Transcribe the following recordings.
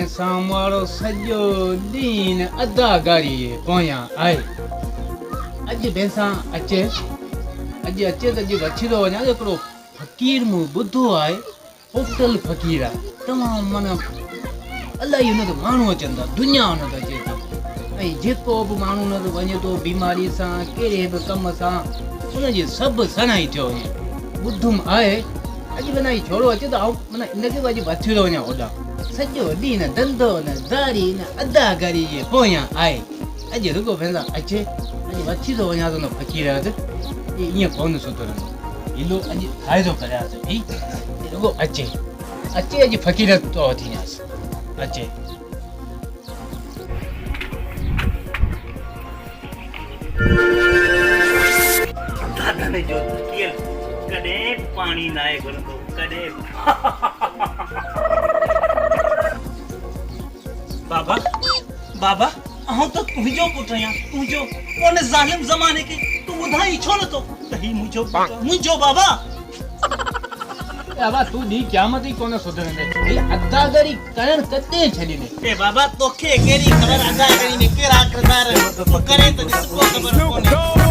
सामारो सजो दीन अदा गाड़ी पोया आए अज बेसा अचे अज अचे त अज वठी दो वञा हिकिड़ो फ़कीर मूं ॿुधो आहे होटल फ़कीर आहे तमामु माना अलाही हुन ते माण्हू अचनि था दुनिया हुन ते अचे थी ऐं जेको बि माण्हू हुन ते वञे थो बीमारी सां कहिड़े बि कम सां हुनजी सभु सनाई थियो वञे ॿुधुमि आहे अॼु माना ही छोड़ो अचे त आऊं माना इनखे बि अॼु वठी थो वञा होॾां सॼो ॾींहुं न धंधो न दारी न अदाकारी जे पोयां आहे अॼु रुगो वेंदा अचे अॼु वठी थो वञा त हुन फ़कीर वटि ईअं कोन सुधरंदो हिलो अॼु फ़ाइदो करियासीं ही रुगो अचे अचे अॼु फ़कीर तो वठी वञासीं अचे दादा जो कीअं कॾहिं पाणी न आहे घुरंदो कॾहिं बाबा बाबा आऊं त तुंहिंजो पुटु आहियां तुंहिंजो कोन ज़ालिम ज़माने खे तूं ॿुधाई छो नथो त ही मुंहिंजो बाबा बाबा तू दी क़यामत ही कोन सुधरंदे ही अदाकारी करण कते छॾींदे ए बाबा तोखे कहिड़ी ख़बर अदाकारी में कहिड़ा किरदार करे त ॾिस को ख़बर कोन्हे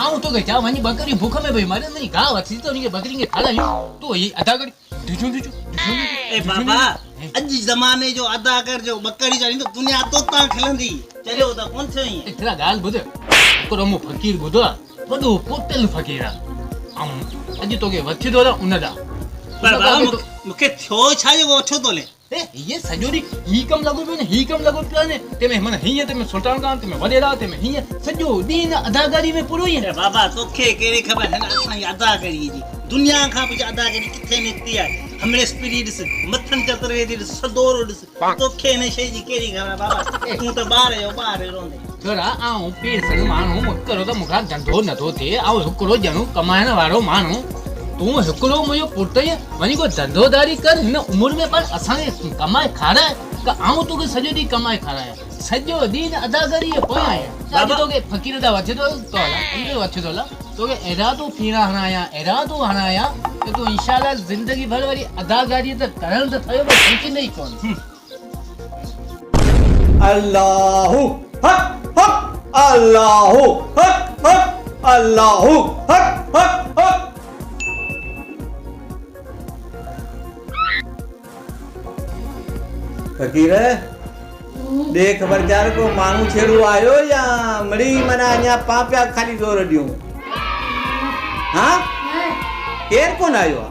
आऊं तो क्या वनी बकरी भूख में भाई मारे नहीं गांव अच्छी तो नहीं बकरी के खाला तो ये अदा कर दिजो ए बाबा अज जमाने जो अदा कर जो बकरी जानी तो दुनिया तो ता खिलंदी चलियो त कोन छई तेरा गाल बुध को रमो फकीर बुधो वडो होटल फकीर आऊं अज तो के वठी दो उनदा पर बाबा मुके थियो छा जो वठो तो ले ए ये सजोरी ही कम लगो पे ही कम लगो पे ने ते में मन हिय ते में सुल्तान खान ते में वडेरा ते में हिय सजो दीन अदाकारी में पूरो ही है बाबा तोखे केड़ी खबर है असा अदाकारी जी दुनिया का भी अदाकारी किथे निकती है हमरे स्पिरिट से मथन चतरे दी सदोरो दिस तोखे ने शे जी केड़ी खबर बाबा तू तो बाहर रोंदे थोड़ा आऊं पीर सन मानू मुकरो तो मुखा धंधो न तो थे आऊं हुकरो जणो कमायण वारो मानू तू हिकिड़ो मुंहिंजो पुटु वञी को धंधोदारी कर हिन उमिरि में पर असांखे कमाए खाराए त आऊं तोखे सॼो ॾींहुं कमाए खारायां सॼो ॾींहुं अदाकारी जे पोयां आहियां अॼु तोखे फ़कीर था वठी थो हला वठी थो हला तोखे अहिड़ा तो फीणा हणायां अहिड़ा तो हणायां कि तूं इंशाअल्लाह ज़िंदगी भर वरी अदाकारी त करण त थयो पर सोचींदे ई कोन अल्लाहु हक हक अल्लाहु हक हक अल्लाहु हक हक हक फकीर देख खबरदार को मानू छेड़ो आयो या मरी मना अञा पापिया खाली जोर ॾियूं हाँ केर कोन आयो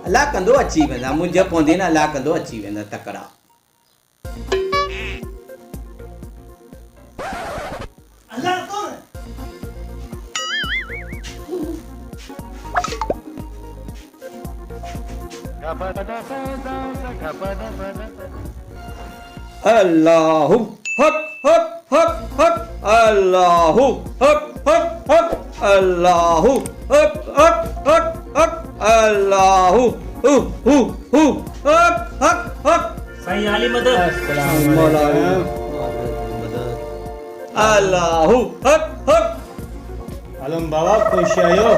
अल्लाह कंदो अची वेंदा मुंहिंजे पवंदी न अल्लाह कंदो अची वेंदा तकड़ा अल्लाह तो अल्लाहु हक हक हक हक अल्लाहु हक हक हक अल्लाहु हक हक हक हक अल्लाहु हु हक हक हक सही आली मदद अल्लाहु हक हक आलम बाबा खुश आयो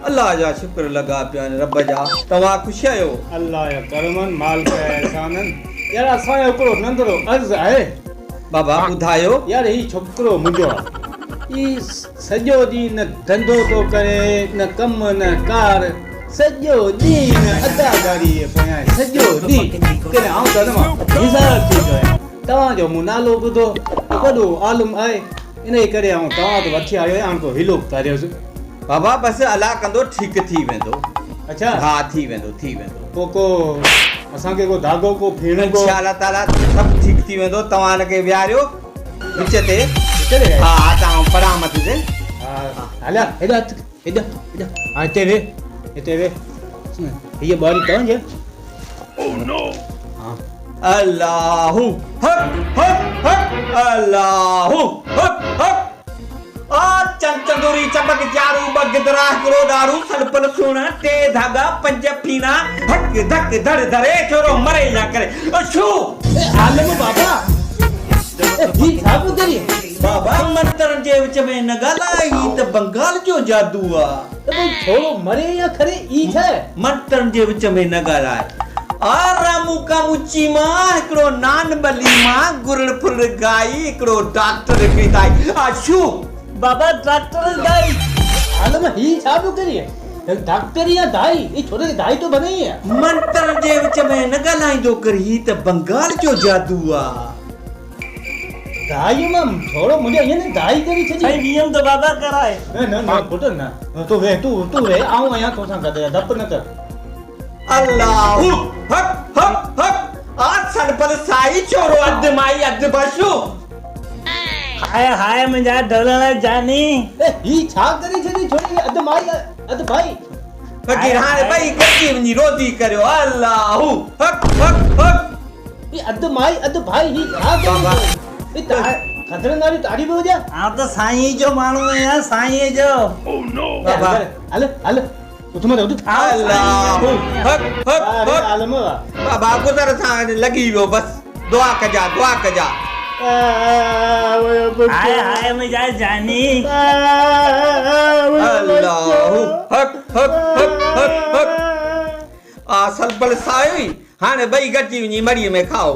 अल्लाह जा शुक्र लगा पिया रब जा तवा खुश आयो अल्लाह या करमन माल का एहसानन यार असा हिकिड़ो नंढड़ो अर्ज़ आहे बाबा ॿुधायो यार ही छोकिरो मुंहिंजो ई सॼो ॾींहुं न धंधो थो करे न कम न कार सॼो ॾींहुं न अदाकारी जे पोयां सॼो ॾींहुं कॾहिं आऊं त न मां निज़ार थी वियो आहियां तव्हांजो मूं नालो ॿुधो त वॾो आलिम आहे इन जे करे आऊं तव्हां वटि वठी आयो आहियां हाणे को हिलो तारियोसि बाबा बस अल्लाह कंदो ठीक थी वेंदो अच्छा हाँ थी वेंदो को असांखे को धागो को फेणो को इंशाअल्लाह ताला सब ठीक थी वेंदो तव्हां हिनखे विहारियो विच ते चले हा तव्हां परामत ते हला हेॾा हेॾा हाँ हिते वे हीअ ॿारी तव्हांजी ओह नो हाँ अल्लाहु हक हक हक अल्लाहु हक हक आ चंदूरी चमक चारू बगदरा करो दारू सलपन सुना ते धागा पंज फीना हक धक धड़ धरे छोरो मरे ना करे अछू आलम बाबा ही छाप करी बाबा मंत्र जे विच में न ॻाल्हाई त बंगाल जो जादू आ त भाई थोड़ो मरे या खरे ई छे मंत्र जे विच में न ॻाल्हाए रामू का मुची मां हिकिड़ो नान बली मां गुरड़ फुल गाई हिकिड़ो डॉक्टर हिकिड़ी ताई आशू बाबा डॉक्टर दाई हाल में ही छा पियो करिए डॉक्टर या दाई ये छोरे खे दाई तो बने ही है मंत्र जे विच में न ॻाल्हाईंदो कर ही त बंगाल जो जादू आहे दाई में छोरो मुझे ये ने दाई करी छजी भाई नियम तो बाबा कराए न पुट न तू वे आऊं आया तो सा कर दप न कर अल्लाहु हक हक हक आज सन पर साई छोरो अध माई अध बशु हाय मुंहिंजा ढोलण जानी ही छा करी छजी छोरी अध माई अध भाई फकीर हाणे भई गची वञी रोदी करियो अल्लाहु हक हक हक ये अध माई अध भाई ही छा बाबा। करी खतरन वाली ताड़ी पे हो जा आप तो साईं जो माण्हू आहियां साईं जो बाबा। हल हल उठ मत उठ अल्लाहु हक हक अरे हक आलम बाबा गुज़र सां लॻी वियो बस दुआ कजा हाय मुंहिंजा जानी अल्लाहु हक हक हक हक हक आ सलबल साई हाणे भई गची वञी मड़ीअ में खाओ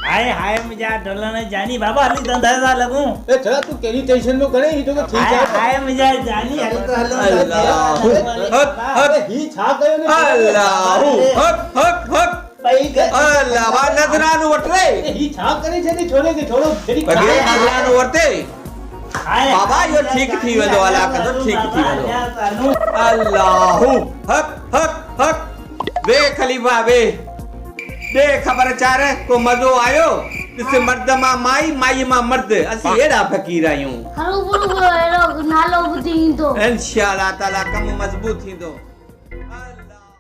हाय मुंहिंजा ढोलण जानी बाबा हली धंधा था लॻूं ए छा तू केनी टेंशन नो करे ही तो ठीक है हाय मुंहिंजा जानी हल तो अल्लाहु हक हक ही छा कयो ने अल्लाहु हक हक हक अल्लाह वा नजरानो वठ रे ही छा करे छे छोरे के छोरो फेरी बगे नजरानो वठते बाबा यो ठीक थी वेंदो अला कदो ठीक थी वेंदो अल्लाहु हक हक हक वे खलीफा वे दे खबर चार को मजो आयो इस मर्द मा माई मा मर्द असी एड़ा फकीर आयूं हरो बुरो एरो नालो बुधी तो इंशाअल्लाह ताला कम मजबूत थींदो अल्लाह